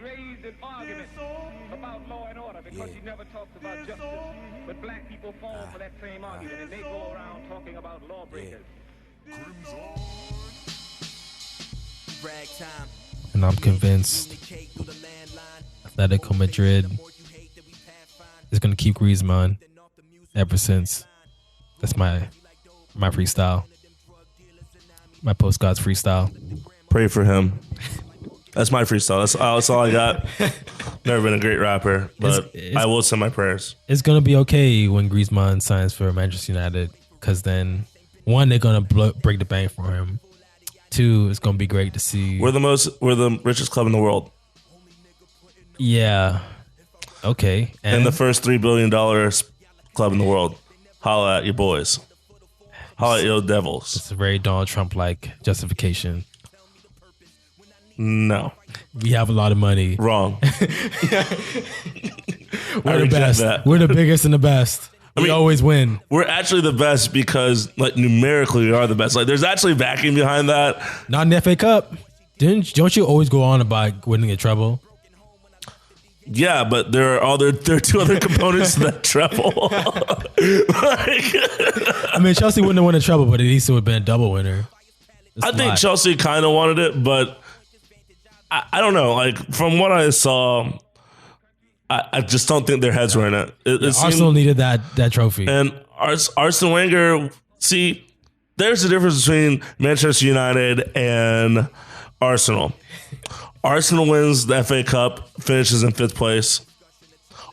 raised an argument about law and order because he never talks about justice. But black people fall for that same argument, and they go around talking about lawbreakers. And I'm convinced Atletico Madrid is going to keep Griezmann ever since. That's my freestyle. My postcards freestyle. Pray for him. That's my freestyle. That's all I got. Never been a great rapper, but I will send my prayers. It's going to be okay when Griezmann signs for Manchester United, because then, one, they're going to break the bank for him. Two, it's going to be great to see. We're the richest club in the world. Yeah. Okay. And the first $3 billion club in the world. Holla at your boys. Holla at your devils. It's a very Donald Trump-like justification. No. We have a lot of money. Wrong. We're the best. We're the biggest and the best. We always win. We're actually the best because, like, numerically, we are the best. Like, there's actually backing behind that. Not in the FA Cup. Don't you always go on about winning a treble? Yeah, but there are two other components to that treble. I mean, Chelsea wouldn't have won a treble, but at least it would have been a double winner. I think Chelsea kind of wanted it, but I don't know. Like, from what I saw, I just don't think their heads were in it. Arsenal needed that trophy. And Arsene Wenger, see, there's a difference between Manchester United and Arsenal. Arsenal wins the FA Cup, finishes in 5th place.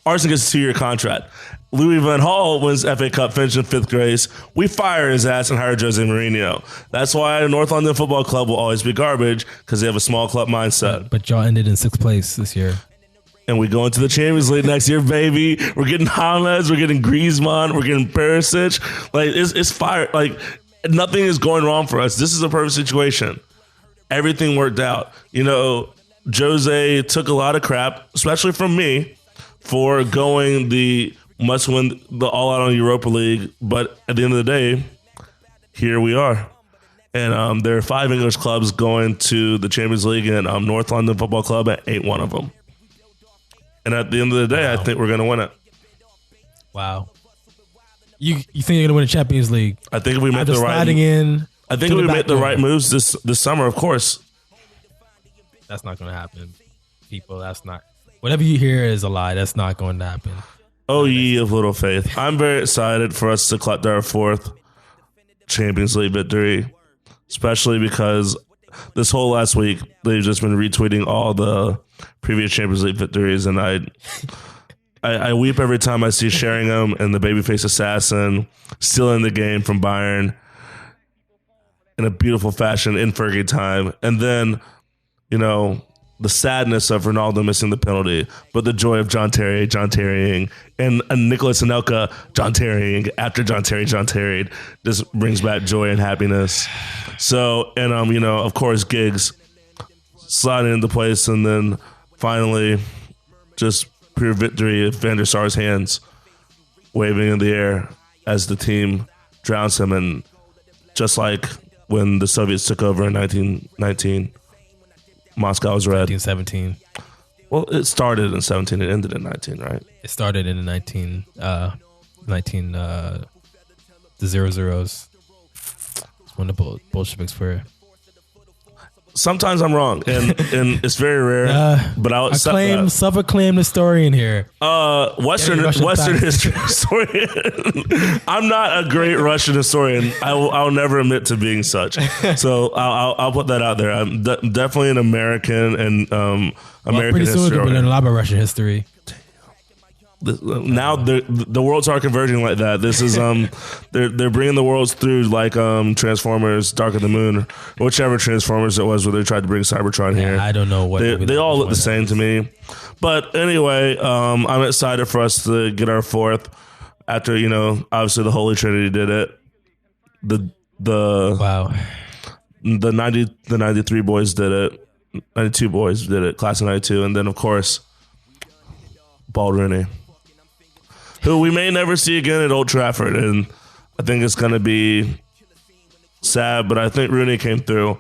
Arsenal gets a 2-year contract. Louis van Gaal wins FA Cup, finishes in 5th place. We fire his ass and hire Jose Mourinho. That's why North London Football Club will always be garbage, because they have a small club mindset. But y'all ended in 6th place this year. And we go into the Champions League next year, baby. We're getting James, we're getting Griezmann, we're getting Perisic. Like, it's fire. Like, nothing is going wrong for us. This is a perfect situation. Everything worked out. You know, Jose took a lot of crap, especially from me, for going the must-win, the all-out on Europa League. But at the end of the day, here we are. And there are 5 English clubs going to the Champions League, and North London Football Club ain't one of them. And at the end of the day, I think we're going to win it. Wow. You think you're going to win the Champions League? I think if we make the right... I think if we make the right moves this summer, of course. That's not going to happen. People, that's not... Whatever you hear is a lie. That's not going to happen. Oh, ye of little faith. I'm very excited for us to collect our 4th Champions League victory, especially because this whole last week, they've just been retweeting all the previous Champions League victories, and I weep every time I see Sheringham and the babyface assassin stealing the game from Bayern in a beautiful fashion in Fergie time. And then, you know, the sadness of Ronaldo missing the penalty, but the joy of John Terrying, and Nicolas Anelka John Terrying after John Terry just brings back joy and happiness. So, and you know, of course, Giggs sliding into place, and then finally just pure victory at Van der Sar's hands, waving in the air as the team drowns him. And just like when the Soviets took over in 1919, Moscow was red. 1917. Well, it started in 17. It ended in 19, right? It started in the 19, the 00s. It's when the Bolsheviks were. Sometimes I'm wrong, and it's very rare. But I'll accept that. Self-acclaimed historian here. Western history historian. I'm not a great Russian historian. I'll never admit to being such. So I'll put that out there. I'm definitely an American and American pretty soon historian. We've been in a lot of Russian history. Now the worlds are converging like that. This is they're bringing the worlds through like Transformers, Dark of the Moon, whichever Transformers it was where they tried to bring Cybertron here. I don't know what they all look the same to me. But anyway, I'm excited for us to get our 4th after, you know, obviously the Holy Trinity did it. The wow. The 93 boys did it. 92 boys did it. Class of 92, and then of course Bald Rooney, who we may never see again at Old Trafford. And I think it's going to be sad, but I think Rooney came through.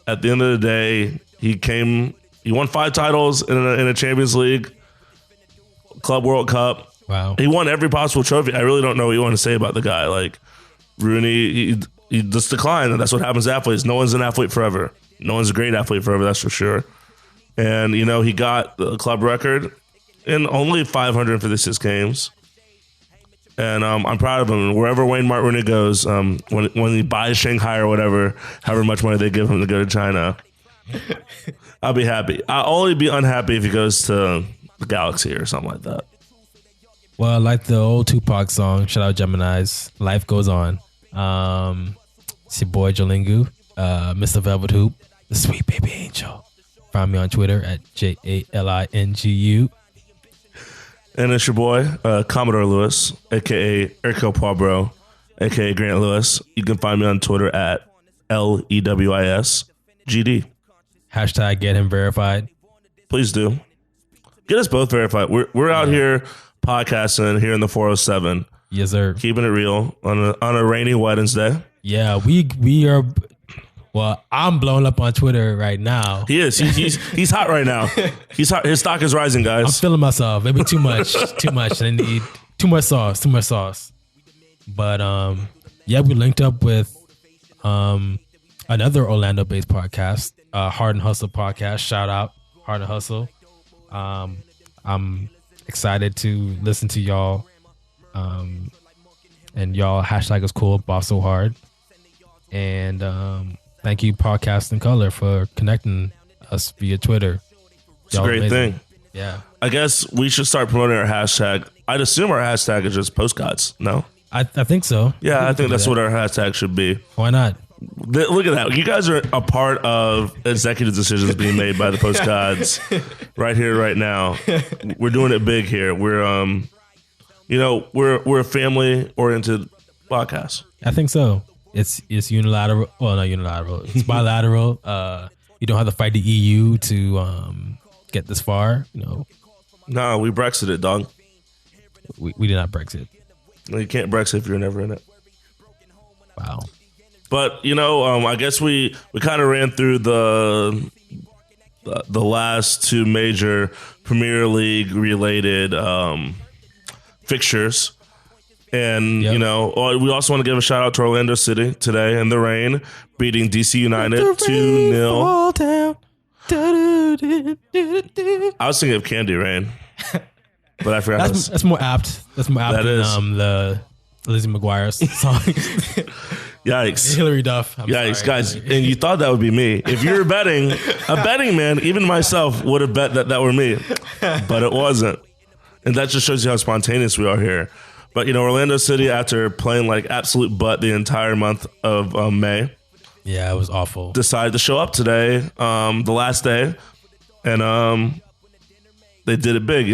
At the end of the day, he came He won 5 titles in a Champions League, Club World Cup. Wow. He won every possible trophy. I really don't know what you want to say about the guy. Like, Rooney, he just declined, and that's what happens to athletes. No one's an athlete forever. No one's a great athlete forever, that's for sure. And, he got the club record in only 556 games. And I'm proud of him. Wherever Wayne Martin Rooney goes, when he buys Shanghai or whatever, however much money they give him to go to China, I'll be happy. I'll only be unhappy if he goes to the Galaxy or something like that. Well, like the old Tupac song, shout out Geminis, Life Goes On. It's your boy Jolingu, Mr. Velvet Hoop, the sweet baby angel. Find me on Twitter at JALINGU. And it's your boy, Commodore Lewis, a.k.a. Erko Poibro, a.k.a. Grant Lewis. You can find me on Twitter at LEWISGD. Hashtag get him verified. Please do. Get us both verified. We're out here podcasting here in the 407. Yes, sir. Keeping it real on a rainy Wednesday. Yeah, we are. Well, I'm blowing up on Twitter right now. He is. He's hot right now. He's hot. His stock is rising, guys. I'm feeling myself. Maybe too much. Too much. I need too much sauce. Too much sauce. But we linked up with another Orlando-based podcast, Hard and Hustle podcast. Shout out Hard and Hustle. I'm excited to listen to y'all. And y'all hashtag is cool. Boss so hard. And thank you, Podcast in Color, for connecting us via Twitter. It's a great thing. Yeah. I guess we should start promoting our hashtag. I'd assume our hashtag is just postcards. No? I think so. Yeah, I think that's what our hashtag should be. Why not? Look at that. You guys are a part of executive decisions being made by the postcards right here, right now. We're doing it big here. We're we're a family-oriented podcast. I think so. It's unilateral. Well, not unilateral. It's bilateral. You don't have to fight the EU to get this far. No, we Brexited, dog. We did not Brexit. No, you can't Brexit if you're never in it. Wow. But I guess we kind of ran through the last 2 major Premier League related fixtures. And, we also want to give a shout out to Orlando City today in the rain, beating DC United 2-0. I was thinking of Candy Rain, but I forgot. That's more apt. That's more apt than the Lizzie McGuire song. Yikes. Hillary Duff. Yikes, guys. And you thought that would be me. If you were betting, a betting man, even myself, would have bet that were me. But it wasn't. And that just shows you how spontaneous we are here. But, Orlando City, after playing like absolute butt the entire month of May. Yeah, it was awful. Decided to show up today, the last day. And they did it big.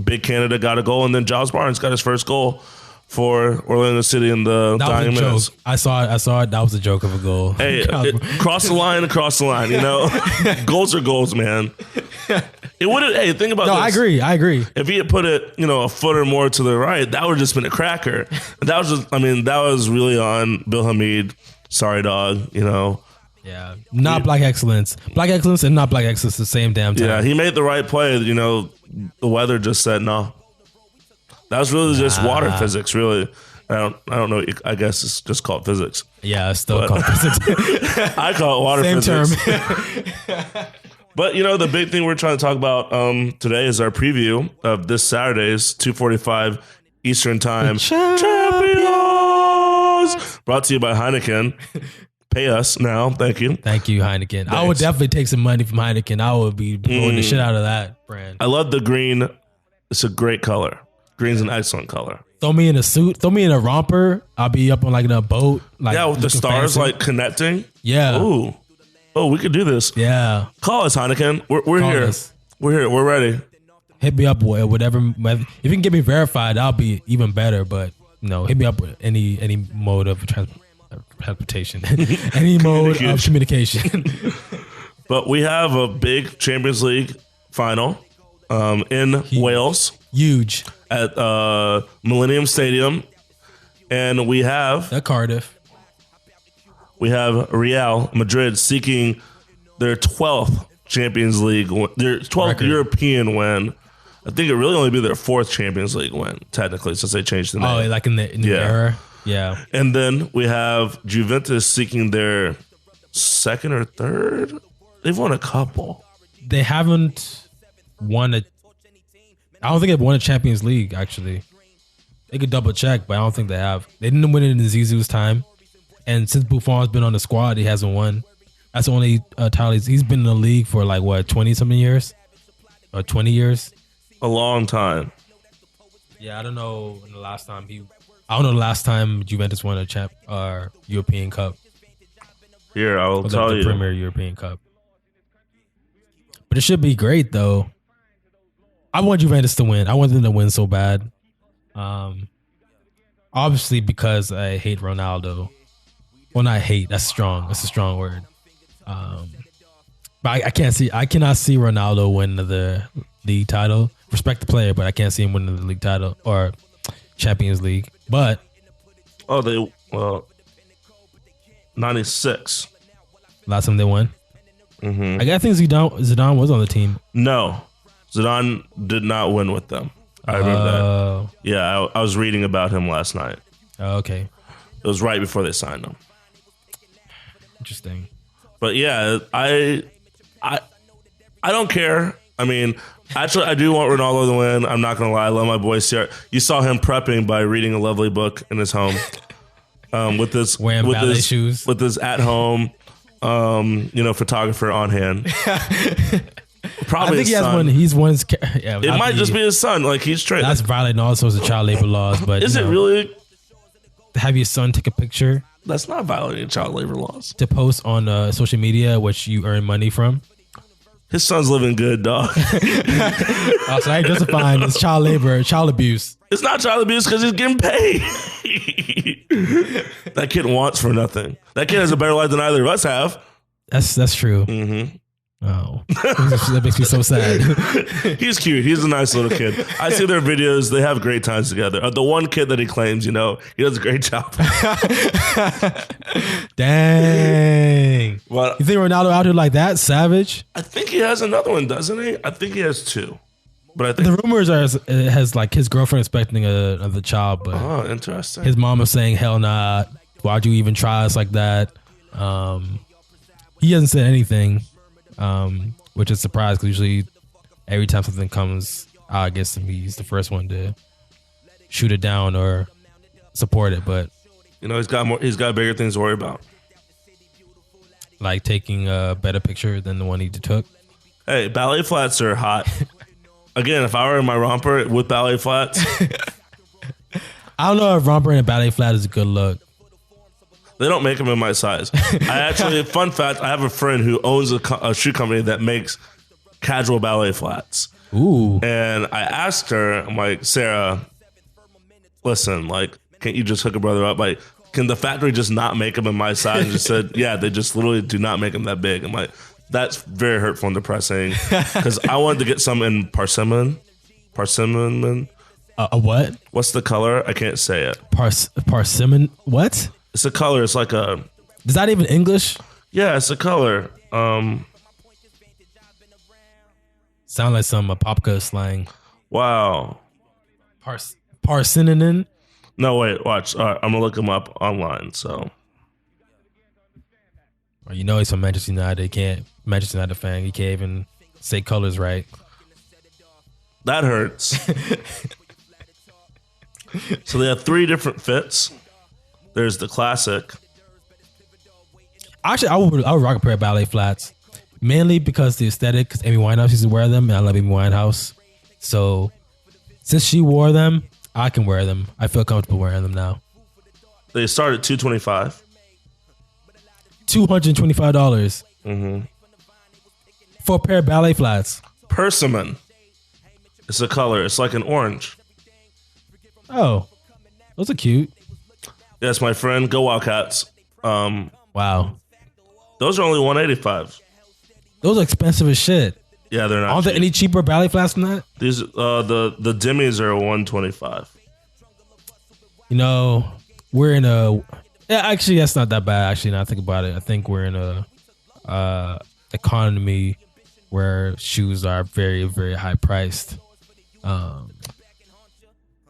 Big Canada got a goal, and then Giles Barnes got his first goal for Orlando City in the dying minutes. I saw it. That was a joke of a goal. Hey, cross the line. Goals are goals, man. It would have. Hey, think about this. I agree. If he had put it, a foot or more to the right, that would have just been a cracker. That was really on Bill Hamid. Sorry, dog. Yeah, not black excellence. Black excellence and not black excellence at the same damn time. Yeah, he made the right play. The weather just said no. That was really just water physics, really. I don't know. I guess it's just called physics. Yeah, it's still called physics. I call it water physics. Same term. But, the big thing we're trying to talk about today is our preview of this Saturday's 2:45 Eastern Time. Champions! Brought to you by Heineken. Pay us now. Thank you. Thank you, Heineken. Thanks. I would definitely take some money from Heineken. I would be blowing the shit out of that brand. I love the green. It's a great color. Green's an excellent color. Throw me in a suit. Throw me in a romper. I'll be up on a boat. With the stars fancy. Connecting. Yeah. Ooh. Oh, we could do this. Yeah. Call us, Heineken. We're here. Us. We're here. We're ready. Hit me up with whatever. If you can get me verified, I'll be even better. But hit me up with any mode of transportation, any mode of communication. But we have a big Champions League final in Wales. Huge. At Millennium Stadium. And we have... At Cardiff. We have Real Madrid seeking their 12th Champions League, their 12th Record. European win. I think it really only be their 4th Champions League win, technically, since they changed the name. Oh, like in the era? Yeah. And then we have Juventus seeking their 2nd or 3rd. They've won a couple. They haven't won a... I don't think they've won a Champions League, actually. They could double check, but I don't think they have. They didn't win it in Zizou's time. And since Buffon's been on the squad, he hasn't won. That's the only title. He's been in the league for like, what, 20-something years? Or 20 years? A long time. Yeah, I don't know the last time Juventus won a European Cup. Here, I will tell the you. Premier European Cup. But it should be great, though. I want Juventus to win. I want them to win so bad. Obviously, because I hate Ronaldo. Well, not hate. That's strong. That's a strong word. But I cannot see Ronaldo win the league title. Respect the player, but I can't see him winning the league title or Champions League. But 96. Last time they won. Mm-hmm. I think Zidane was on the team. No, Zidane did not win with them. I remember that. Yeah, I was reading about him last night. Okay. It was right before they signed him. Interesting. But yeah, I don't care. I mean, actually, I do want Ronaldo to win. I'm not gonna lie. I love my boy CR. You saw him prepping by reading a lovely book in his home, with his ballet shoes, with his at home, photographer on hand. Probably. I think he has one. He's one's. Yeah, it might just be his son. Like he's trained. That's violating all sorts of child labor laws. But is it really? Have your son take a picture. That's not violating child labor laws. To post on social media, which you earn money from. His son's living good, dog. So I ain't justifying it's child labor, child abuse. It's not child abuse because he's getting paid. That kid wants for nothing. That kid has a better life than either of us have. That's true. Mm-hmm. Oh, that makes me so sad. He's cute. He's a nice little kid. I see their videos. They have great times together. The one kid that he claims, he does a great job. Dang. Well, you think Ronaldo out here like that? Savage? I think he has another one, doesn't he? I think he has 2. But I think the rumors are it has like his girlfriend expecting another child, but interesting. His mom is saying, "Hell nah, why'd you even try us like that?" He hasn't said anything. Which is a surprise because usually every time something comes out against him, he's the first one to shoot it down or support it. But he's got bigger things to worry about, like taking a better picture than the one he took. Hey, ballet flats are hot. Again, if I were in my romper with ballet flats, I don't know if romper and a ballet flat is a good look. They don't make them in my size. Fun fact, I have a friend who owns a shoe company that makes casual ballet flats. Ooh. And I asked her, I'm like, Sarah, listen, like, can't you just hook a brother up? Like, can the factory just not make them in my size? And she said, yeah, they just literally do not make them that big. I'm like, that's very hurtful and depressing. Because I wanted to get some in persimmon. Persimmon. A what? What's the color? I can't say it. Persimmon. What? It's a color. It's like a... Is that even English? Yeah, it's a color. Sound like some Apopka slang. Wow. Parsininen? No, wait, watch. All right, I'm going to look him up online, so... He's from Manchester United. Manchester United fan. He can't even say colors right. That hurts. So they have 3 different fits. There's the classic. Actually, I would rock a pair of ballet flats. Mainly because the aesthetic, because Amy Winehouse used to wear them, and I love Amy Winehouse. So, since she wore them, I can wear them. I feel comfortable wearing them now. They start at $225. $225. Mm-hmm. For a pair of ballet flats. Persimmon. It's a color. It's like an orange. Oh, those are cute. Yes, my friend. Go Wildcats. Wow. Those are only $185. Those are expensive as shit. Yeah, they're not. Aren't there any cheaper ballet flats than that? These the Demis are $125. We're in a... Yeah, actually, that's not that bad. Actually, now I think about it, I think we're in a economy where shoes are very, very high priced.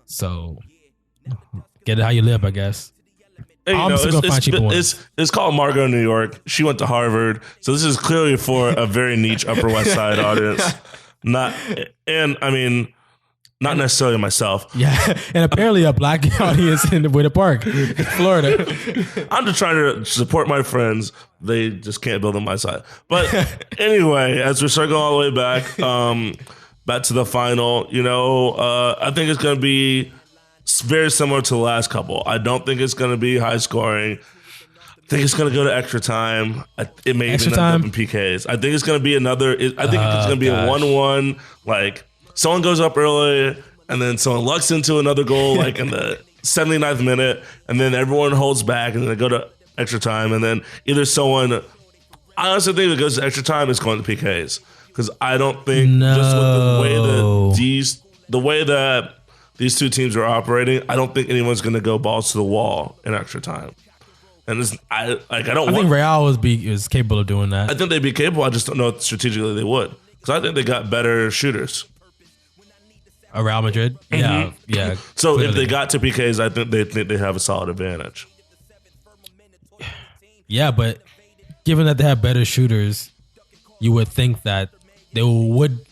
So get it how you live, I guess. And, I'm still gonna find cheaper ones. It's called Margot New York. She went to Harvard, so this is clearly for a very niche Upper West Side audience. Not necessarily myself. Yeah, and apparently a black audience in Winter Park, Florida. I'm just trying to support my friends. They just can't build on my side. But anyway, as we're circling all the way back to the final, I think it's going to be very similar to the last couple. I don't think it's going to be high scoring. I think it's going to go to extra time. It may even end up in PKs. I think it's going to be another. I think it's going to be a 1-1. Like someone goes up early, and then someone lucks into another goal, like in the 79th minute, and then everyone holds back, and then they go to extra time, and then either someone. I honestly think if it goes to extra time, it's going to PKs because I don't think just with the way that these two teams are operating, I don't think anyone's going to go balls to the wall in extra time. And I think Real is capable of doing that. I think they'd be capable. I just don't know if strategically they would, because I think they got better shooters. Real Madrid, Mm-hmm. yeah. So clearly. If they got to PKs, I think they have a solid advantage. Yeah, but given that they have better shooters, you would think that they wouldn't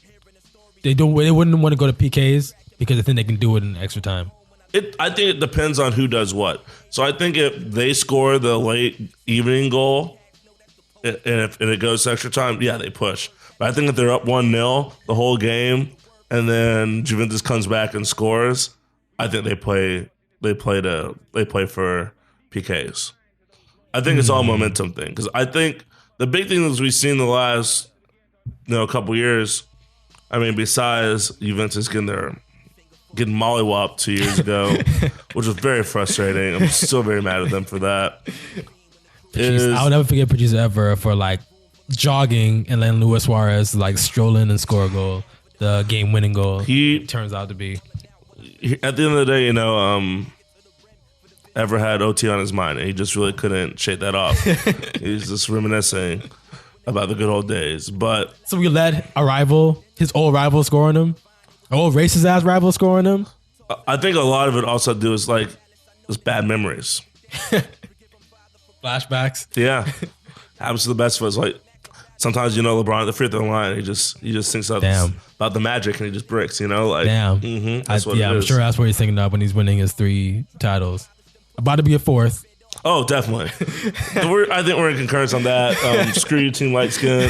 want to go to PKs because they think they can do it in extra time. I think it depends on who does what. So I think if they score the late evening goal and if it goes to extra time, yeah, they push. But I think if they're up 1-0 the whole game and then Juventus comes back and scores, I think they play for PKs. I think it's all momentum thing, because I think the big thing that we've seen the last couple years, I mean, besides Juventus getting mollywopped 2 years ago, which was very frustrating. I'm still very mad at them for that. I'll never forget Producer Ever for like jogging and then Luis Suarez like strolling and score a goal, the game-winning goal. He turns out to be. At the end of the day, Ever had OT on his mind, and he just really couldn't shake that off. He's just reminiscing about the good old days. But so we let his old rival, score on him. Oh, racist ass rival scoring him. I think a lot of it also do is like just bad memories, flashbacks. Yeah, happens to the best of us. Like sometimes LeBron at the free throw line, he just thinks about the Magic and he just bricks. Damn. That's what I'm sure that's what he's thinking of when he's winning his 3 titles. About to be a 4th. Oh, definitely. I think we're in concurrence on that. Screw you, Team Light Skin.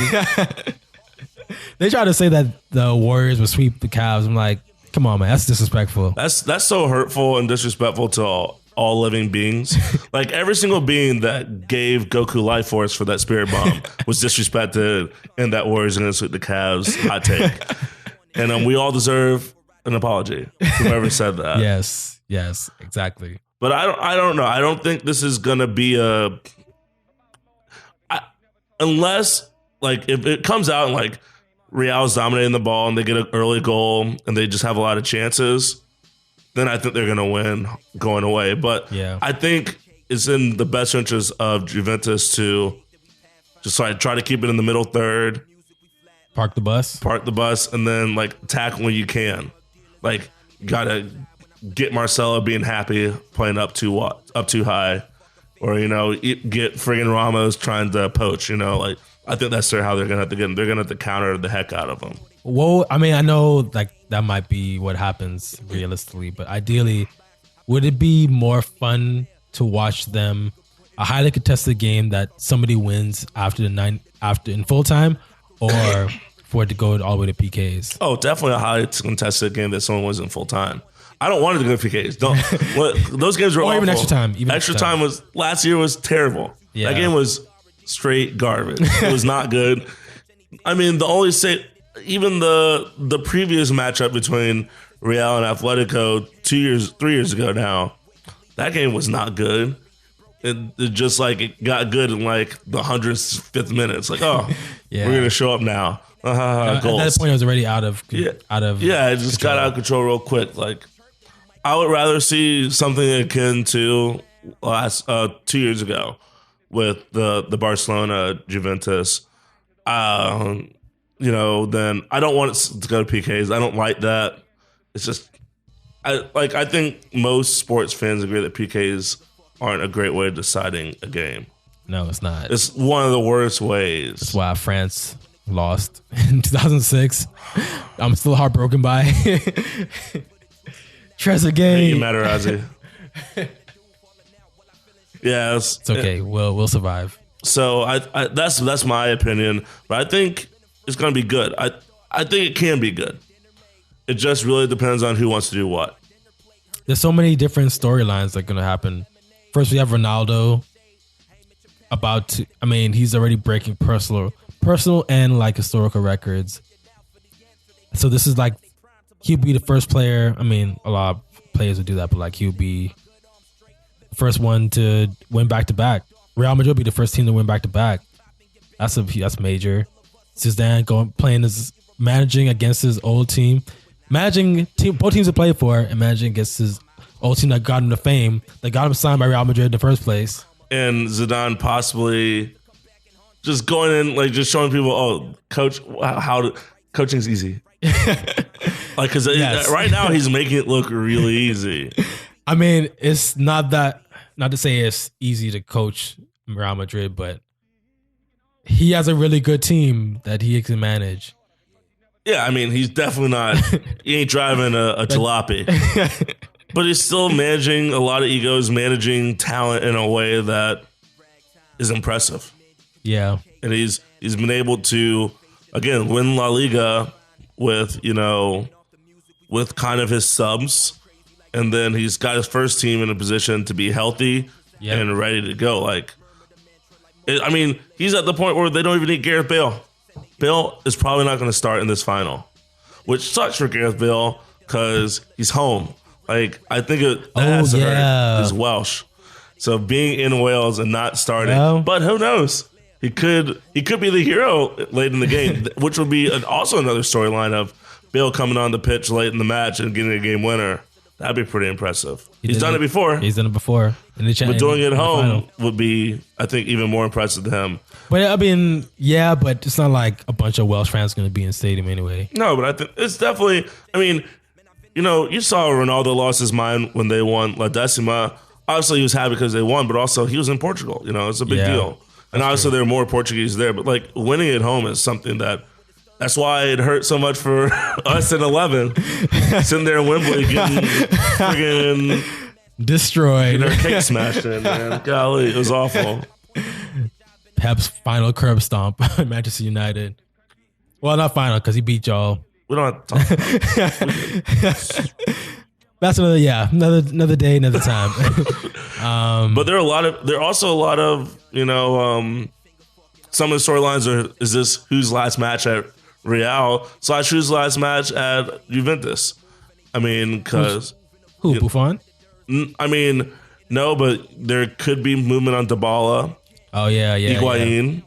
They try to say that the Warriors would sweep the Cavs. I'm like, come on, man, that's disrespectful. That's so hurtful and disrespectful to all living beings. Like every single being that gave Goku life force for that spirit bomb was disrespected, and that Warriors are going to sweep the Cavs. Hot take. And we all deserve an apology. Whoever said that. Yes, exactly. But I don't know. I don't think this is going to be unless like if it comes out and like Real's dominating the ball and they get an early goal and they just have a lot of chances, then I think they're going to win going away. But I think it's in the best interest of Juventus to just try to keep it in the middle third. Park the bus. And then like tackle when you can. Like got to get Marcelo being happy playing up too high, or get friggin' Ramos trying to poach. Like I think that's how they're gonna have to get him. They're gonna have to counter the heck out of him. Well, I mean, I know like that might be what happens realistically, but ideally, would it be more fun to watch them a highly contested game that somebody wins after in full time, or for it to go all the way to PKs? Oh, definitely a highly contested game that someone wins in full time. I don't want it to go to PKs. Those games were awful. Even extra time. Extra time was last year was terrible. Yeah. That game was straight garbage. It was not good. I mean, even the previous matchup between Real and Atletico 3 years ago now, that game was not good. It just like it got good in like the 105th minute. It's like, we're gonna show up now. At that point, it was already out of it just got out of control real quick. Like I would rather see something akin to last 2 years ago with the Barcelona Juventus. then I don't want it to go to PKs. I don't like that. It's just, I think most sports fans agree that PKs aren't a great way of deciding a game. No, it's not. It's one of the worst ways. That's why France lost in 2006. I'm still heartbroken by Trezeguet. Materazzi. Yeah, it's okay. We'll survive. So that's my opinion, but I think it's going to be good. I think it can be good. It just really depends on who wants to do what. There's so many different storylines that are going to happen. First, we have Ronaldo he's already breaking personal and like historical records. So this is like, he'll be the first player. I mean, a lot of players would do that, but like he'll be the first one to win back-to-back. Real Madrid will be the first team to win back-to-back. That's major. Zidane managing against his old team. Both teams to play for, and managing against his old team that got him to fame, that got him signed by Real Madrid in the first place. And Zidane possibly just going in, like just showing people, coach, coaching's easy. Because right now he's making it look really easy. I mean, it's not to say it's easy to coach Real Madrid, but he has a really good team that he can manage. Yeah, I mean, he's definitely not, he ain't driving a jalopy. But he's still managing a lot of egos, managing talent in a way that is impressive. Yeah. And he's been able to, again, win La Liga with kind of his subs. And then he's got his first team in a position to be healthy and ready to go. He's at the point where they don't even need Gareth Bale. Bale is probably not going to start in this final, which sucks for Gareth Bale because he's home. I think that has to hurt. He's Welsh. So being in Wales and not starting, but who knows? He could be the hero late in the game, which would be also another storyline of Bale coming on the pitch late in the match and getting a game winner. That'd be pretty impressive. He's done it before. But doing it at home would be, I think, even more impressive to him. But but it's not like a bunch of Welsh fans going to be in the stadium anyway. No, but I think it's definitely, you saw Ronaldo lost his mind when they won La Decima. Obviously, he was happy because they won, but also he was in Portugal. It's a big deal. And obviously, there are more Portuguese there, but winning at home is something that's why it hurt so much for us in 11. Sitting there in Wembley getting friggin' destroyed. Our cake smashed in, man. Golly, it was awful. Pep's final curb stomp, Manchester United. Well, not final because he beat y'all. We don't have to talk about it. That's another day, another time. But there are also a lot of, some of the storylines is this whose last match at Real / whose last match at Juventus? Because who Buffon? No, but there could be movement on Dybala. Oh yeah, Higuain.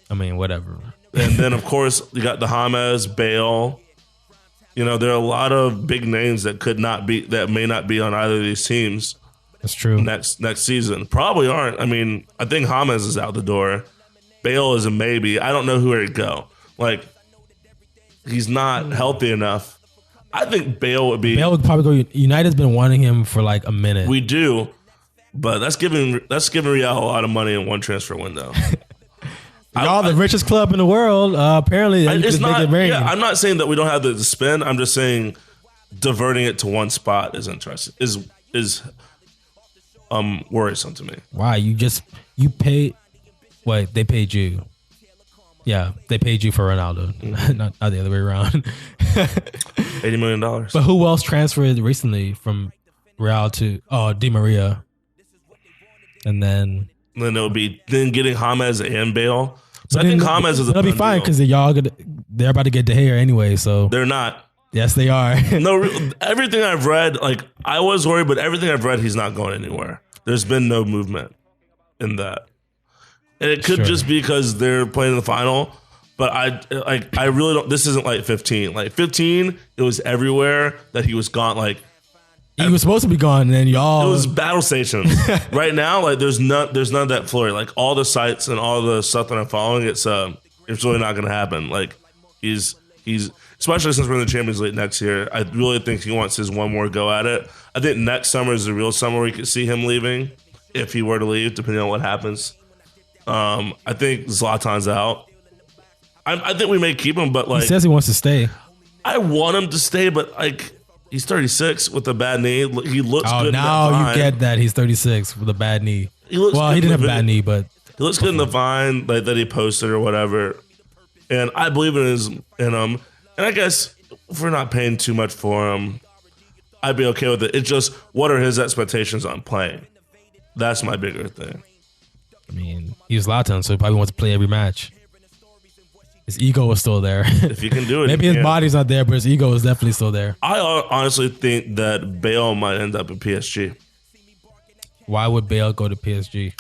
Yeah. Whatever. And then of course you got the James, Bale. There are a lot of big names that may not be on either of these teams. That's true. Next season probably aren't. I think James is out the door. Bale is a maybe. I don't know who would go. He's not healthy enough. I think Bale would probably go. United's been wanting him for a minute. We do, but that's giving Real a lot of money in one transfer window. Y'all the richest club in the world. Apparently, it's not. Yeah, I'm not saying that we don't have the spend. I'm just saying diverting it to one spot is interesting. Is worrisome to me. Why you paid? Wait, they paid you. Yeah, they paid you for Ronaldo, not the other way around. $80 million. But who else transferred recently from Real to Di Maria? And then it would be getting James and Bale. So I think James is it'll be fine because they're about to get De Gea anyway. So they're not. Yes, they are. No, everything I've read, I was worried, but everything I've read, he's not going anywhere. There's been no movement in that. And it could just be because they're playing in the final, but I really don't. This isn't 15. 15, it was everywhere that he was gone. He was supposed to be gone, and then y'all. It was battle stations. Right now, there's none of that flurry. All the sites and all the stuff that I'm following, it's really not going to happen. He's especially since we're in the Champions League next year. I really think he wants his one more go at it. I think next summer is the real summer we could see him leaving if he were to leave, depending on what happens. I think Zlatan's out. I think we may keep him, but like he says he wants to stay. I want him to stay, but like he's 36 with a bad knee. He looks good. Oh, now you get that he's 36 with a bad knee. He looks well, good he didn't have a video. bad knee, but He looks good in the Vine like that he posted or whatever, and I believe in him. And I guess if we're not paying too much for him, I'd be okay with it. It's just what are his expectations on playing? That's my bigger thing. I mean, he's Zlatan, so he probably wants to play every match. His ego is still there. If you can do it, Maybe you his can. body's not there, but his ego is definitely still there. I honestly think that Bale might end up at PSG. Why would Bale go to PSG?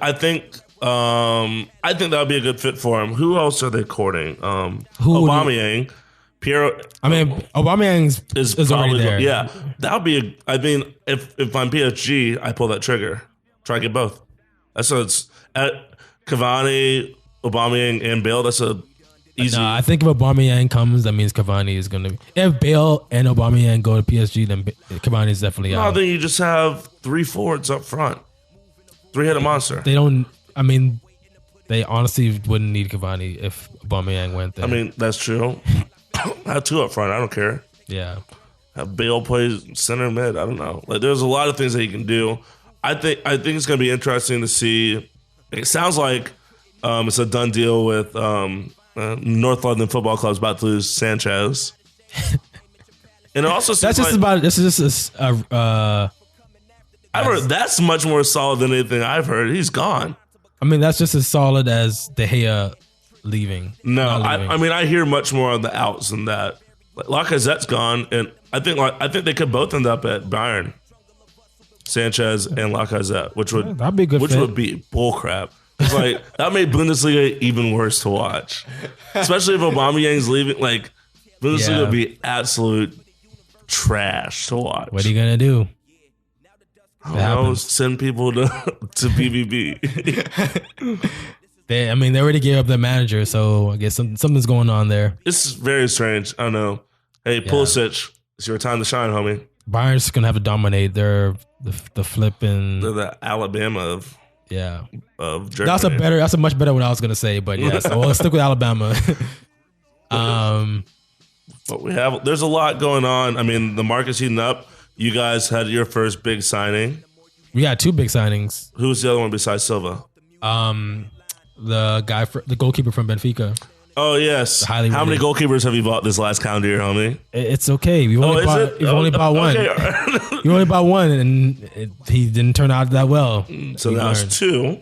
I think that would be a good fit for him. Who else are they courting? Aubameyang. Piero. I mean, Aubameyang is already there. Yeah, that would be. I mean, if I'm PSG, I pull that trigger. Try to get both. That's it's at Cavani, Aubameyang, and Bale. That's a easy. No, I think if Aubameyang comes, that means Cavani is going to. If Bale and Aubameyang go to PSG, then Cavani is definitely No, out. then you just have 3 forwards up front. 3-headed monster. They don't. I mean, they honestly wouldn't need Cavani if Aubameyang went there. I mean, that's true. Have 2 up front. I don't care. yeah. Have Bale play center mid. I don't know. Like, there's a lot of things that he can do. I think it's going to be interesting to see. It sounds like it's a done deal with North London Football Club's about to lose Sanchez. And it also seems I've heard that's much more solid than anything I've heard. He's gone. I mean, that's just as solid as De Gea leaving. No, Not leaving. I mean, I hear much more on the outs than that. Like, Lacazette's gone, and I think they could both end up at Bayern. Sanchez and Lacazette, which would that'd be a good fit. would be bullcrap. It's like that made Bundesliga even worse to watch, especially if Aubameyang's leaving. Like Bundesliga would be absolute trash to watch. What are you gonna do? I don't know, send people to BBB. They already gave up their manager, so I guess something's going on there. It's very strange. I don't know. Hey, Pulisic, it's your time to shine, homie. Bayern's gonna have to dominate. They're the flipping. They're the Alabama of Germany. That's a much better one I was gonna say, but yeah, so we'll stick with Alabama. But there's a lot going on. I mean, the market's heating up. You guys had your first big signing. We got 2 big signings. Who's the other one besides Silva? The goalkeeper from Benfica. Oh, yes. Highly How many rated. goalkeepers have you bought this last calendar year, homie? It's okay. We've only bought one. Okay. You only bought one, and he didn't turn out that well. So now it's 2.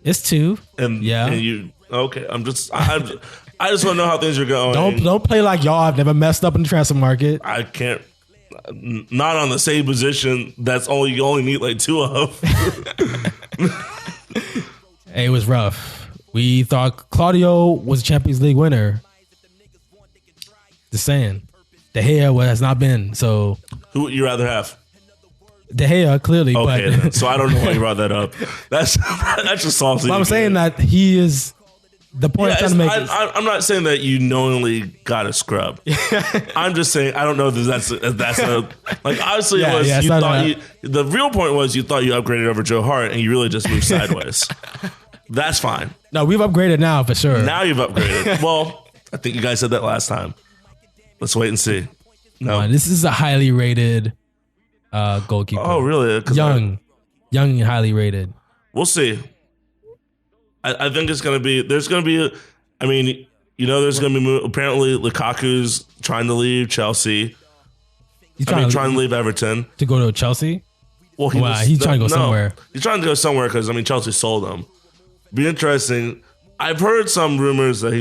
It's 2. And you okay? I just want to know how things are going. Don't play like y'all have never messed up in the transfer market. I can't. Not on the same position. You only need like 2 of. Hey, it was rough. We thought Claudio was a Champions League winner. Just saying. De Gea has not been. So Who would you rather have? De Gea, clearly. Okay, but then. So I don't know why you brought that up. That's just salty. But I'm saying that he is the point I'm trying to make. I'm not saying that you knowingly got a scrub. I'm just saying I don't know that that's a like obviously it was you thought the real point was you thought you upgraded over Joe Hart and you really just moved sideways. That's fine. No, we've upgraded now for sure. Now you've upgraded. Well, I think you guys said that last time. Let's wait and see. No, this is a highly rated goalkeeper. Oh, really? Young and highly rated. We'll see. I think it's going to be. There's going to be. There's going to be. Apparently, Lukaku's trying to leave Chelsea. He's trying to leave Everton to go to Chelsea. Well, he's trying to go somewhere. He's trying to go somewhere because Chelsea sold him. Be interesting. I've heard some rumors that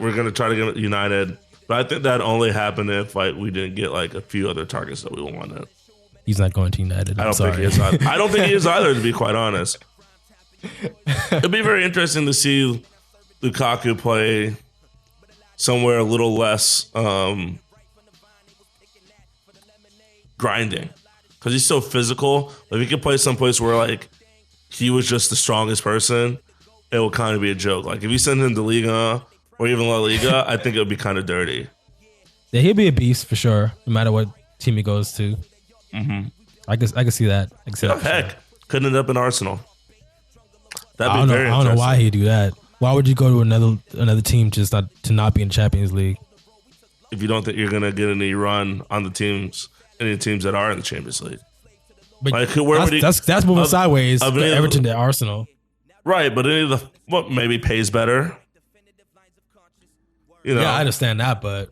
we're going to try to get United, but I think that only happened if we didn't get a few other targets that we wanted. He's not going to United. I don't think he is. I don't think he is either. To be quite honest, it'd be very interesting to see Lukaku play somewhere a little less grinding because he's so physical. If he could play someplace where he was just the strongest person, it will kind of be a joke. If you send him to Liga or even La Liga, I think it would be kind of dirty. Yeah, he'll be a beast for sure, no matter what team he goes to. Mm-hmm. I can see that. I can see that. Heck, could end up in Arsenal. I don't know why he'd do that. Why would you go to another team just to not be in the Champions League? If you don't think you're gonna get any run on any teams that are in the Champions League. But like, that's moving sideways. Everton to Arsenal, right? But any of maybe pays better. Yeah, I understand that, but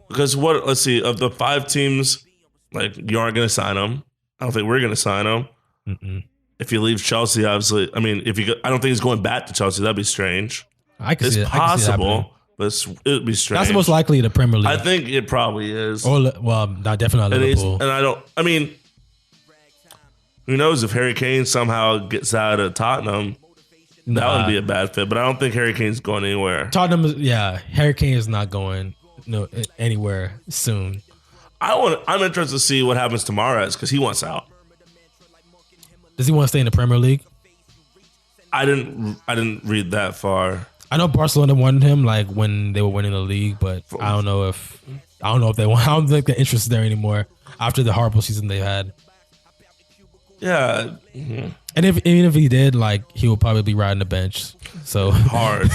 because let's see, of the 5 teams, like you aren't going to sign them. I don't think we're going to sign them. Mm-mm. If he leaves Chelsea, obviously, I mean, I don't think he's going back to Chelsea. That'd be strange. It's possible, but it'd be strange. That's the most likely in the Premier League. I think it probably is. Or not definitely Liverpool. Who knows if Harry Kane somehow gets out of Tottenham? That would be a bad fit, but I don't think Harry Kane's going anywhere. Harry Kane is not going anywhere soon. I'm interested to see what happens to Mahrez because he wants out. Does he want to stay in the Premier League? I didn't read that far. I know Barcelona wanted him like when they were winning the league, but I don't know if they want. I don't think the interest is there anymore after the horrible season they had. Yeah. Mm-hmm. And even if he did, like, he would probably be riding the bench. So hard.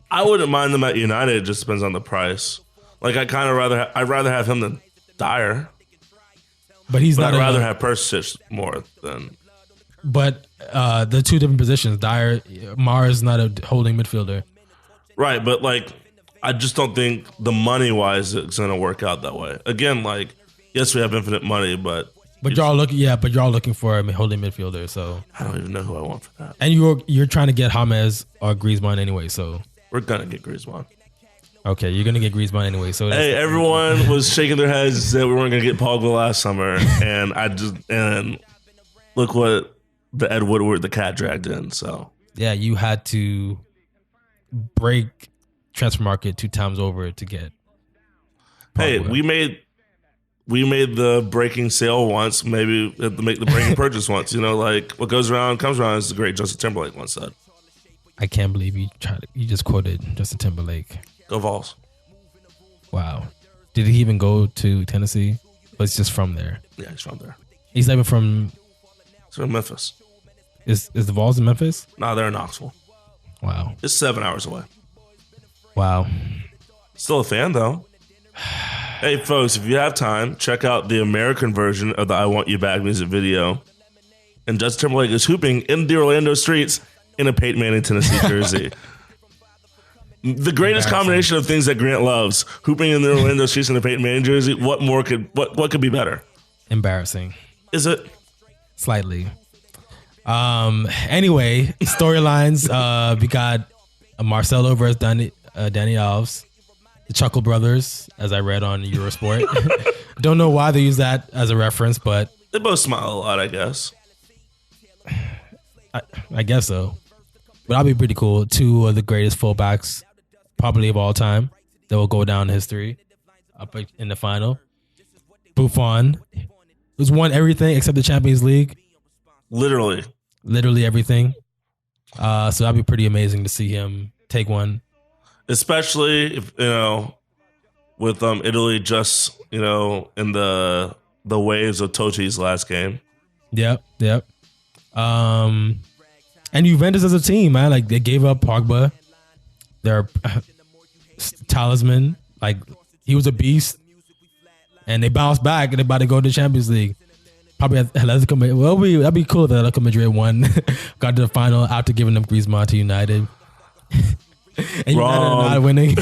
I wouldn't mind them at United. It just depends on the price. Like, I'd rather have him than Dyer. But I'd rather have Perisic more than. But the 2 different positions. Mahrez is not a holding midfielder. Right, but like, I just don't think the money wise it's going to work out that way. Again, like, yes, we have infinite money, but y'all looking for a holding midfielder, so I don't even know who I want for that. And you're trying to get James or Griezmann anyway, so we're gonna get Griezmann. Okay, you're gonna get Griezmann anyway. So hey, everyone was shaking their heads and said we weren't gonna get Pogba last summer, and look what the Ed Woodward the cat dragged in. So yeah, you had to break transfer market 2 times over to get Pogba. Hey, we made the breaking sale once. Maybe we have to make the breaking purchase once. You know, like what goes around comes around, as the great Justin Timberlake once said. I can't believe you just quoted Justin Timberlake. Go Vols. Wow. Did he even go to Tennessee? But it's just from there. Yeah, he's from there. He's not even from. He's from Memphis. Is the Vols in Memphis? No, they're in Knoxville. Wow. It's 7 hours away. Wow. Still a fan though. Hey, folks, if you have time, check out the American version of the I Want You Back music video. And Justin Timberlake is hooping in the Orlando streets in a Peyton Manning, Tennessee jersey. The greatest combination of things that Grant loves, hooping in the Orlando streets in a Peyton Manning jersey. What could be better? Embarrassing. Is it? Slightly. Anyway, storylines. We got Marcelo versus Danny Alves. The Chuckle Brothers, as I read on Eurosport. Don't know why they use that as a reference, but they both smile a lot, I guess. I guess so. But that'll be pretty cool. 2 of the greatest fullbacks, probably of all time, that will go down in history up in the final. Buffon, who's won everything except the Champions League. Literally everything. So that'd be pretty amazing to see him take one. Especially if, with Italy just, in the waves of Totti's last game. Yep. And Juventus as a team, man, like they gave up Pogba, their talisman, like he was a beast, and they bounced back and they're about to go to the Champions League. Probably Atletico Madrid. Well, that'd be cool if Atletico Madrid won, got to the final after giving up Griezmann to United. And United are not winning.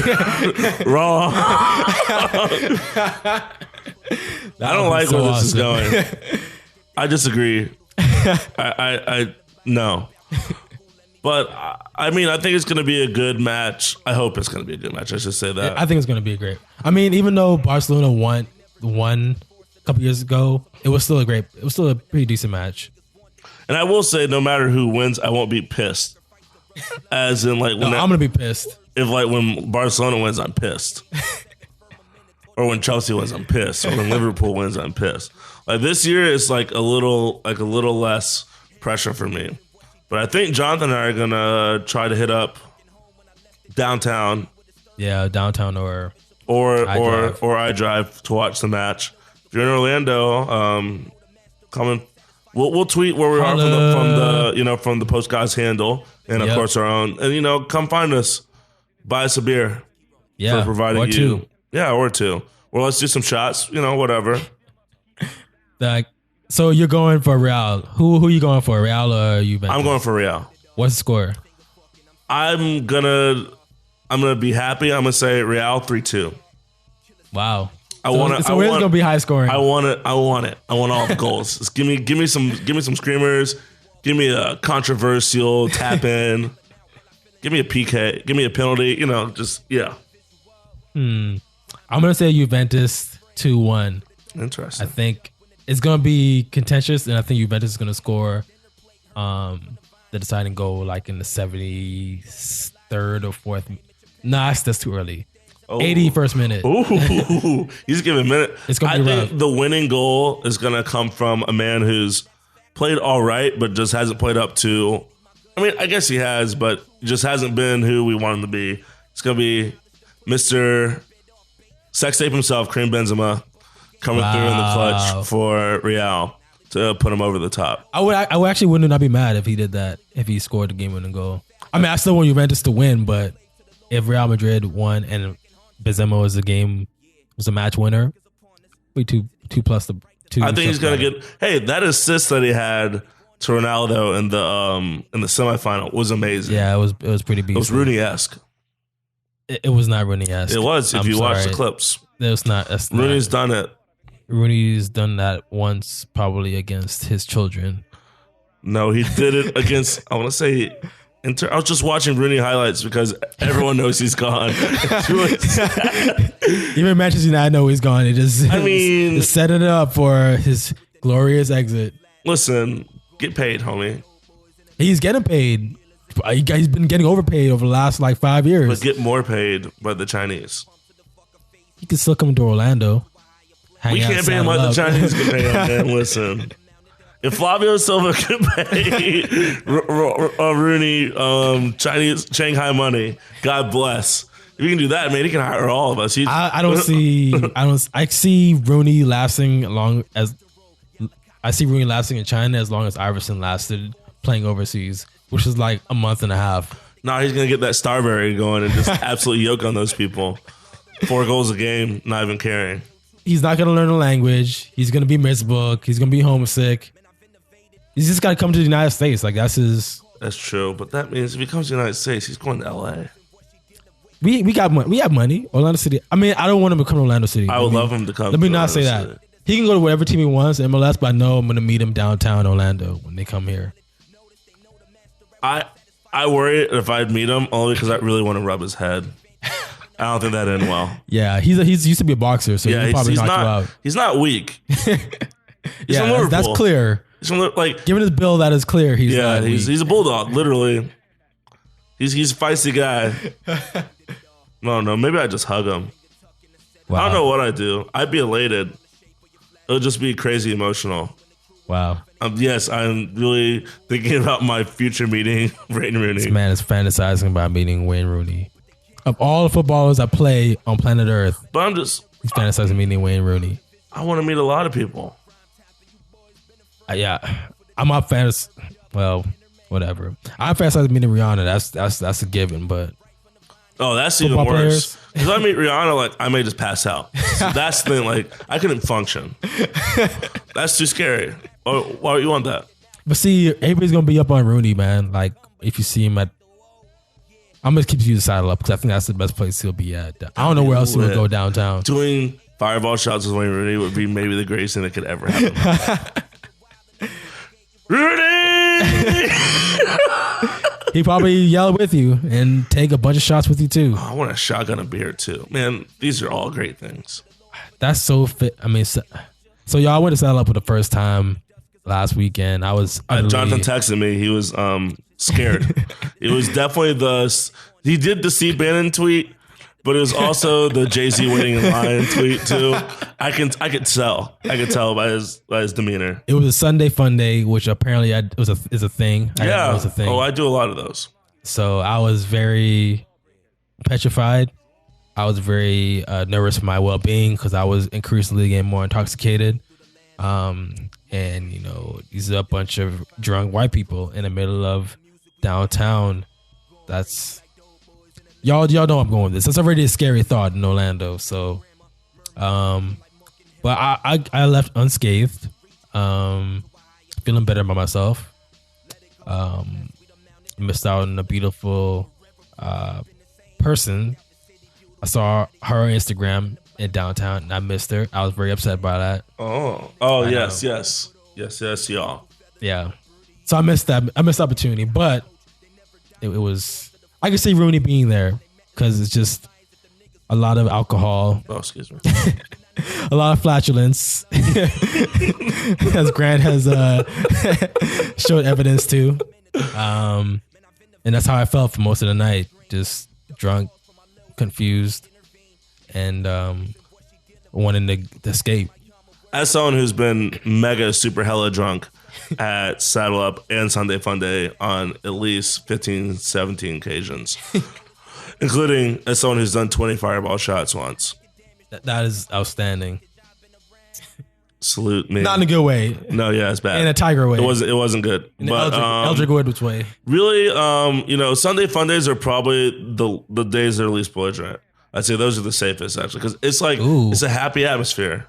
Wrong. I don't like where this is going. I disagree. I no. But I mean, I think it's going to be a good match. I hope it's going to be a good match. I should say that. I think it's going to be great. I mean, even though Barcelona won a couple years ago, it was still a pretty decent match. And I will say, no matter who wins, I won't be pissed. As in, like, I'm gonna be pissed. If like when Barcelona wins, I'm pissed. Or when Chelsea wins, I'm pissed. Or when Liverpool wins, I'm pissed. Like this year, it's like a little less pressure for me. But I think Jonathan and I are gonna try to hit up downtown. Yeah, downtown or I drive to watch the match. If you're in Orlando, come in. We'll tweet where we are from the Post Guys handle, and of course our own. And come find us, buy us a beer. Yeah, for providing or you. two. Yeah, or two. Or let's do some shots. Whatever. So you're going for Real. Who are you going for, Real or Juventus? I'm going for Real. What's the score? I'm gonna be happy. I'm gonna say Real 3-2. Wow. It's gonna be high scoring. I want it. I want all the goals. Just give me some screamers. Give me a controversial tap in. Give me a PK. Give me a penalty. I'm gonna say Juventus 2-1. Interesting. I think it's gonna be contentious, and I think Juventus is gonna score the deciding goal like in the 73rd or 4th. Nah, that's too early. 81st minute. Ooh, he's giving a minute. It's gonna be rough. Think the winning goal is gonna come from a man who's played all right, but just hasn't played up to. I mean, I guess he has, but just hasn't been who we want him to be. It's gonna be Mr. Sex Tape himself, Karim Benzema, coming through in the clutch for Real to put him over the top. I would actually would not be mad if he did that, if he scored the game-winning goal. I mean, I still want Juventus to win, but if Real Madrid won and Benzema was a match winner, we two plus the two. I think he's gonna get. Hey, that assist that he had to Ronaldo in the semifinal was amazing. Yeah, it was pretty beautiful. It was Rooney-esque. It was not Rooney-esque. It was. If you watch the clips, it's not. Rooney's done it. Rooney's done that once, probably against his children. No, he did it against. I want to say. I was just watching Rooney highlights because everyone knows he's gone. Even Manchester United know he's gone. It just, just setting it up for his glorious exit. Listen, get paid, homie. He's getting paid. He's been getting overpaid over the last 5 years. But get more paid by the Chinese. He can still come to Orlando. We can't pay him like the Chinese can pay him, man. Listen. If Flavio Silva could pay Rooney Chinese Shanghai money, God bless. If you can do that, man, he can hire all of us. I see Rooney lasting in China as long as Iverson lasted playing overseas, which is like a month and a half. No, he's gonna get that Starberry going and just absolutely yoke on those people. 4 goals a game, not even caring. He's not gonna learn the language. He's gonna be miserable. He's gonna be homesick. He's just got to come to the United States. That's true, but that means if he comes to the United States, he's going to LA. We got money. We have money. Orlando City. I mean, I don't want him to come to Orlando City. I would love him to come. Let me not say that. He can go to whatever team he wants in MLS, but I know I'm going to meet him downtown Orlando when they come here. I worry if I'd meet him only because I really want to rub his head. I don't think that'd end well. Yeah, he's used to be a boxer, so he'll probably knock you out. He's not weak. Yeah, that's clear. Given his build, that is clear. He's a bulldog, literally. He's a feisty guy. No, maybe I just hug him. Wow. I don't know what I'd do. I'd be elated. It'll just be crazy emotional. Wow. Yes, I'm really thinking about my future meeting Wayne Rooney. This man is fantasizing about meeting Wayne Rooney. Of all the footballers I play on planet Earth, he's fantasizing meeting Wayne Rooney. I want to meet a lot of people. Yeah, I'm not fans. Well, whatever. I'm fantasizing meeting Rihanna. That's a given, but that's even worse. Because I meet Rihanna, I may just pass out. So that's the thing. I couldn't function. That's too scary. Why would you want that? But see, everybody's gonna be up on Rooney, man. If you see him I'm gonna keep you the saddle up because I think that's the best place he'll be at. I don't know where else he would go downtown. Doing fireball shots with Wayne Rooney would be maybe the greatest thing that could ever happen. Rooney! He'd probably yell with you and take a bunch of shots with you too. I want a shotgun a beer too. Man, these are all great things. That's so fit. I mean, so y'all went to saddle up for the first time last weekend. Jonathan texted me. He was scared. It was definitely he did the Steve Bannon tweet, but it was also the Jay-Z waiting in line tweet too. I could tell. I could tell by his demeanor. It was a Sunday fun day, which apparently is a thing. It was a thing. Oh, I do a lot of those. So I was very petrified. I was very nervous for my well-being because I was increasingly getting more intoxicated. And these are a bunch of drunk white people in the middle of downtown. That's y'all know I'm going with this. That's already a scary thought in Orlando. So, but I left unscathed. Feeling better about myself. Missed out on a beautiful person. I saw her on Instagram in downtown and I missed her. I was very upset by that. Yes, y'all. Yeah. So I missed that. I missed the opportunity, but it was, I could see Rooney being there because it's just a lot of alcohol. Oh, excuse me. A lot of flatulence, as Grant has showed evidence to. And that's how I felt for most of the night. Just drunk, confused, and wanting to escape. As someone who's been mega super hella drunk at Saddle Up and Sunday Funday on at least 15, 17 occasions, including as someone who's done 20 fireball shots once. That is outstanding. Salute me. Not in a good way. No, yeah, it's bad. In a Tiger way. It wasn't good. In but Eldrick Woods way. Really, Sunday fun days are probably the days that are least belligerent. I'd say those are the safest actually because it's like it's a happy atmosphere.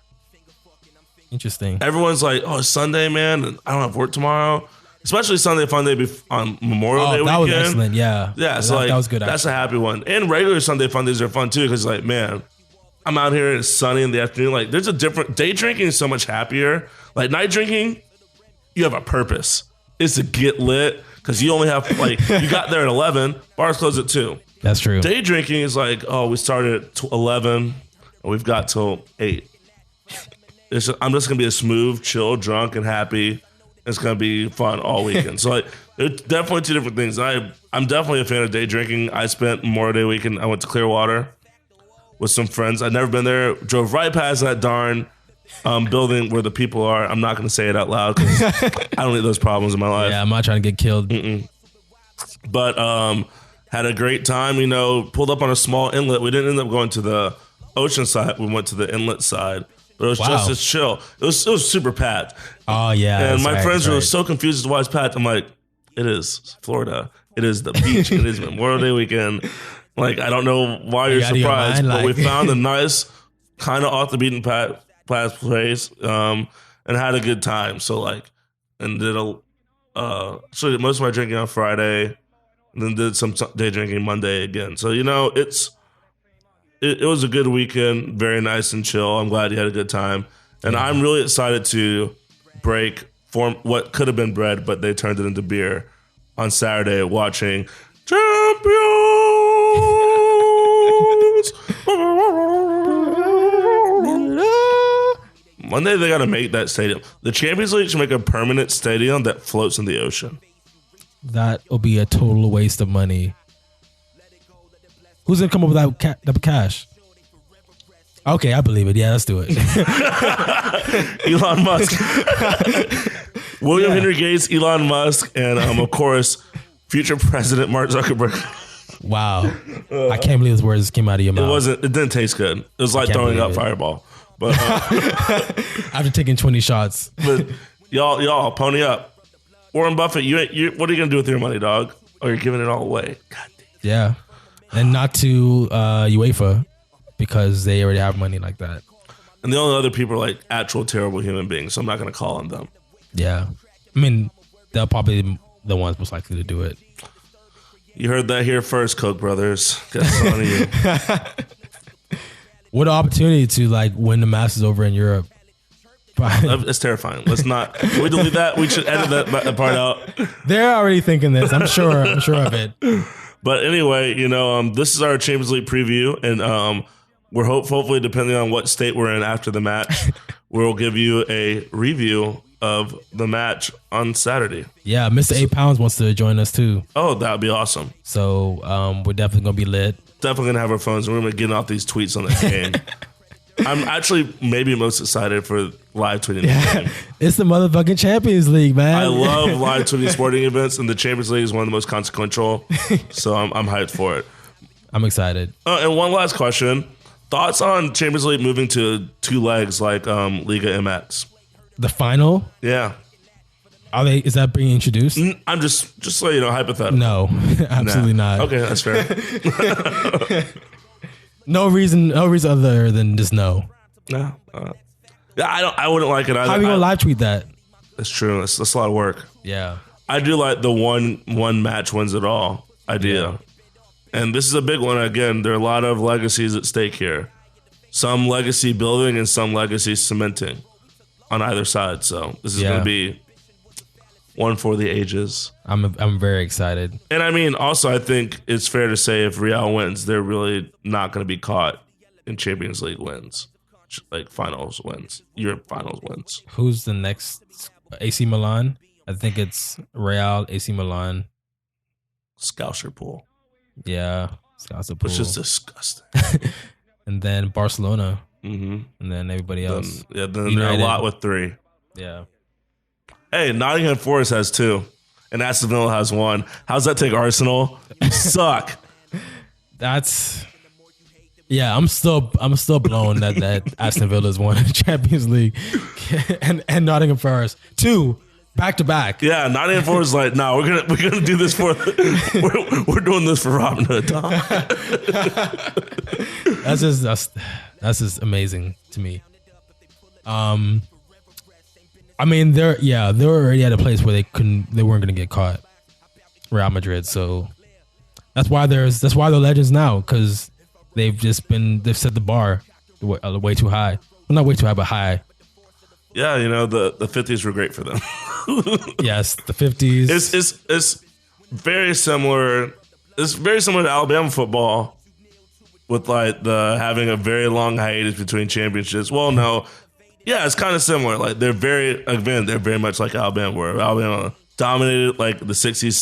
Interesting. Everyone's like, "Oh, it's Sunday, man! And I don't have work tomorrow." Especially Sunday fun day on Memorial Day weekend. That was excellent. Yeah, So that was good. That's a happy one. And regular Sunday fun days are fun too because like, man, I'm out here and it's sunny in the afternoon. Like, there's a different day drinking is so much happier. Like night drinking, you have a purpose. It's to get lit because you only have you got there at 11. Bars close at 2. That's true. Day drinking is like, oh, we started at 11 and we've got till 8. I'm just gonna be a smooth, chill, drunk, and happy. It's gonna be fun all weekend. So like, it's definitely two different things. I'm definitely a fan of day drinking. I spent Memorial Day weekend. I went to Clearwater with some friends. I'd never been there. Drove right past that darn building where the people are. I'm not gonna say it out loud because I don't need those problems in my life. Yeah, I'm not trying to get killed. But had a great time. Pulled up on a small inlet. We didn't end up going to the ocean side. We went to the inlet side. But it was just as chill. It was super packed. Oh, yeah. And my friends were so confused as to why it's packed. I'm like, it is Florida. It is the beach. It is Memorial Day weekend. Like, I don't know why you're surprised, but we found a nice, kind of off the beaten path place and had a good time. So, and did so most of my drinking on Friday and then did some day drinking Monday again. So, it was a good weekend, very nice and chill. I'm glad you had a good time. And I'm really excited to break what could have been bread, but they turned it into beer on Saturday watching Champions. Monday they got to make that stadium. The Champions League should make a permanent stadium that floats in the ocean. That will be a total waste of money. Who's going to come up with that cash? Okay, I believe it. Yeah, let's do it. Elon Musk. William Henry Gates, Elon Musk, and of course, future President Mark Zuckerberg. Wow. I can't believe those words came out of your mouth. It didn't taste good. It was like throwing up Fireball. But after taking 20 shots. But y'all, pony up. Warren Buffett, you what are you going to do with your money, dog? Oh, you're giving it all away. God damn. Yeah. And not to UEFA because they already have money like that. And the only other people are actual terrible human beings, so I'm not going to call on them. Yeah. I mean, they're probably the ones most likely to do it. You heard that here first, Koch brothers. That's on you. What an opportunity to win the Masters over in Europe. It's terrifying. Let's not. Can we delete that? We should edit that part out. They're already thinking this. I'm sure of it. But anyway, this is our Champions League preview, and we're hopefully, depending on what state we're in after the match, we'll give you a review of the match on Saturday. Yeah, Mr. 8 Pounds wants to join us too. Oh, that would be awesome. So we're definitely going to be lit. Definitely going to have our phones, and we're going to get off these tweets on the game. I'm actually maybe most excited for live tweeting. Yeah, it's the motherfucking Champions League, man. I love live tweeting sporting events, and the Champions League is one of the most consequential. So I'm hyped for it. I'm excited. And one last question. Thoughts on Champions League moving to 2 legs like Liga MX? The final? Yeah. Is that being introduced? I'm just so you know, hypothetical. No, absolutely not. Okay, that's fair. No reason other than just no. No. Yeah, I wouldn't like it either. How are you gonna live tweet that? That's true. That's a lot of work. Yeah. I do like the one match wins it all idea. Yeah. And this is a big one. Again, there are a lot of legacies at stake here. Some legacy building and some legacy cementing on either side. So this is going to be one for the ages. I'm very excited. And I mean, also, I think it's fair to say if Real wins, they're really not going to be caught in Champions League wins, like finals wins, Europe finals wins. Who's the next? AC Milan? I think it's Real, AC Milan. Scouser pool. Yeah, Scouser pool. Which is disgusting. And then Barcelona. Mm-hmm. And then everybody else. Then they're a lot with 3. Yeah. Hey, Nottingham Forest has 2, and Aston Villa has 1. How's that take Arsenal? You suck. Yeah, I'm still blown that Aston Villa's won the Champions League and Nottingham Forest 2 back to back. Yeah, Nottingham Forest is like, no, we're gonna do this for we're doing this for Robin Hood. That's just amazing to me. I mean, they're already at a place where they weren't gonna get caught, Real Madrid. So that's why they're legends now, because they've set the bar way too high. Well, not way too high, but high. Yeah, you know, the 50s were great for them. Yes, the 50s. It's very similar. It's very similar to Alabama football, with like having a very long hiatus between championships. Well, no. Yeah, it's kind of similar. Like they're very much like Alabama, where Alabama dominated like the 60s,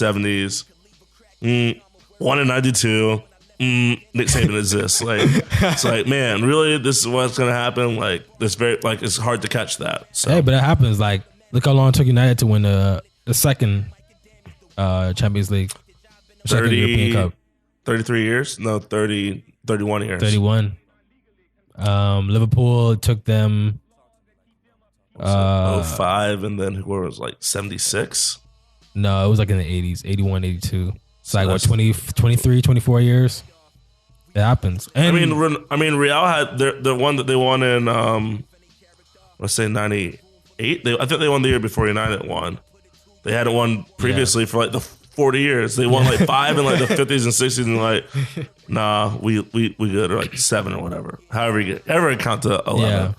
70s. 1 in 92. Nick Saban exists. Like it's like, man, really, this is what's gonna happen. Like this it's hard to catch that. So. Hey, but it happens. Like look how long it took United to win the second Champions League, 30 European Cup. 33 years? No, 31 years. 31. Liverpool took them 05, and then who was like 76? No, it was like in the 80s, 81, 82. It's like, what, 23, 24 years? It happens. And I mean, Real had the one that they won in, let's say 98. I think they won the year before United won. They hadn't won previously for like the 40 years. They won like 5 in like the 50s and 60s, and like, nah, we good, or like 7 or whatever. However you count to 11. Yeah.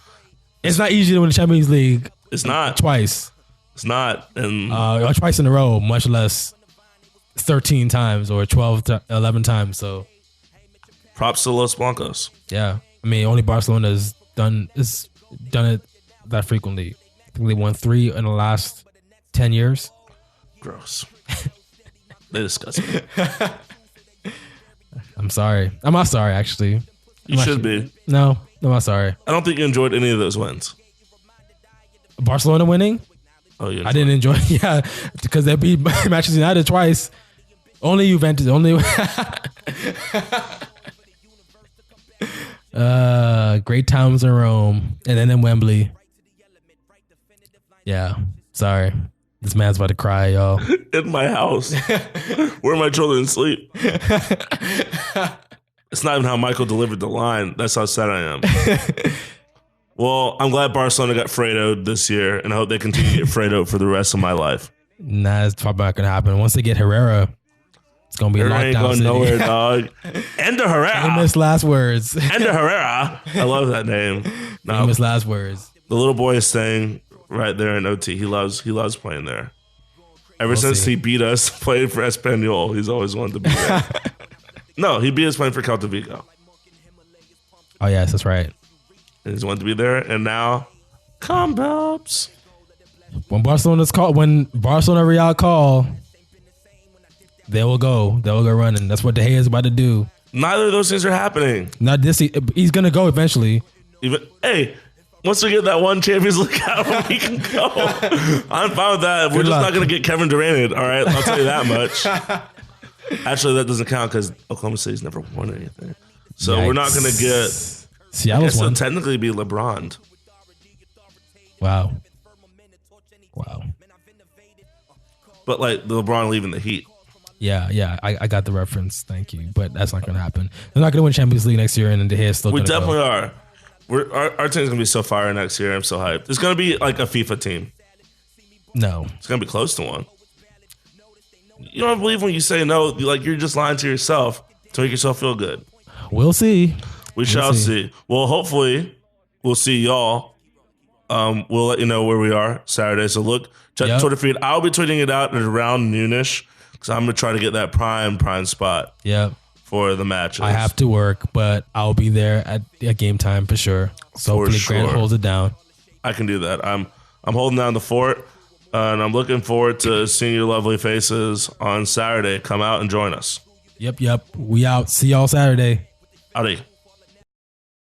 It's not easy to win the Champions League. It's not. Twice. It's not. And twice in a row, much less 13 times or 11 times. So props to Los Blancos. Yeah. I mean, only Barcelona has done it that frequently. I think they won 3 in the last 10 years. Gross. They disgust me. I'm sorry. I'm not sorry, actually. You should be. No, I'm not sorry. I don't think you enjoyed any of those wins. Barcelona winning? Oh, yeah. I didn't enjoy it. Yeah, because they beat Manchester United twice. Only Juventus. Great times in Rome. And then in Wembley. Yeah, sorry. This man's about to cry, y'all. In my house. Where my children sleep. It's not even how Michael delivered the line. That's how sad I am. Well, I'm glad Barcelona got Fredoed this year, and I hope they continue to get Fredoed for the rest of my life. Nah, it's probably not going to happen. Once they get Herrera, it's going to be a lockdown ain't going city. nowhere, dog. Ender Herrera. Famous last words. Ender Herrera. I love that name. No, Famous last words. The little boy is staying right there in OT. He loves playing there. Ever since he beat us playing for Espanyol, he's always wanted to be there. No, he beat us playing for Celta Vigo. Oh, yes, that's right. And he's wanted to be there, and now, come Belps. When Barcelona Real call, they will go running. That's what De Gea is about to do. Neither of those things are happening. Not this. He's gonna go eventually. Once we get that one Champions League out, we can go. I'm fine with that. We're just not gonna get Kevin Durant. All right, I'll tell you that much. Actually, that doesn't count because Oklahoma City's never won anything. So we're not going to get. Seattle's one. Technically be LeBron. Wow. But like the LeBron leaving the Heat. Yeah, I got the reference. Thank you, but that's not going to happen. They're not going to win Champions League next year, and the hair's still. We definitely are. Our team's going to be so fire next year. I'm so hyped. It's going to be like a FIFA team. No, it's going to be close to one. You don't believe when you say no, like you're just lying to yourself to make yourself feel good. We'll see. We shall see. Well, hopefully, we'll see y'all. We'll let you know where we are Saturday. So look, check the Twitter feed. I'll be tweeting it out at around noonish because I'm going to try to get that prime spot. For the matches. I have to work, but I'll be there at game time for sure. So hopefully Grant holds it down. I can do that. I'm holding down the fort, and I'm looking forward to seeing your lovely faces on Saturday. Come out and join us. Yep. We out. See y'all Saturday. Howdy.